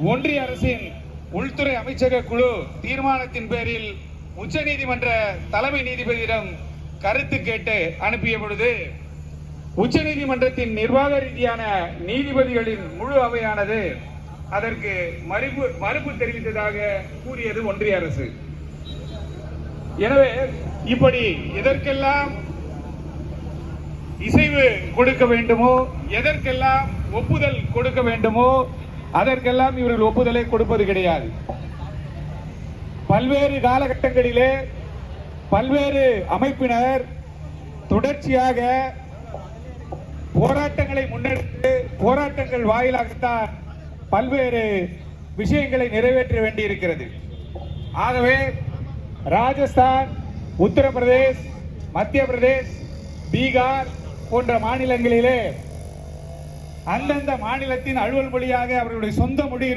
ஒன்றிய அரசின் உள்துறை அமைச்சக குழு தீர்மானத்தின் பேரில் உச்சநீதிமன்ற தலைமை நீதிபதியிடம் கருத்து கேட்டு அனுப்பிய பொழுது உச்சநீதிமன்றத்தின் நிர்வாக ரீதியான நீதிபதிகளின் முழு அவையானது அதற்கு மறுப்பு தெரிவித்ததாக கூறியது ஒன்றிய அரசு. எனவே இப்படி எதற்கெல்லாம் இசைவு கொடுக்க வேண்டுமோ, எதற்கெல்லாம் ஒப்புதல் கொடுக்க வேண்டுமோ அதற்கெல்லாம் இவர்கள் ஒப்புதலை கொடுப்பது கிடையாது. பல்வேறு காலகட்டங்களிலே பல்வேறு அமைப்பினர் தொடர்ச்சியாக போராட்டங்களை முன்னெடுத்து போராட்டங்கள் வாயிலாகத்தான் பல்வேறு விஷயங்களை நிறைவேற்ற வேண்டியிருக்கிறது. ஆகவே ராஜஸ்தான், உத்தரப்பிரதேஷ், மத்திய பிரதேஷ், பீகார் போன்ற மாநிலங்களிலே அந்தந்த மாநிலத்தின் அலுவல் மொழியாக அவர்களுடைய சொந்த மொழி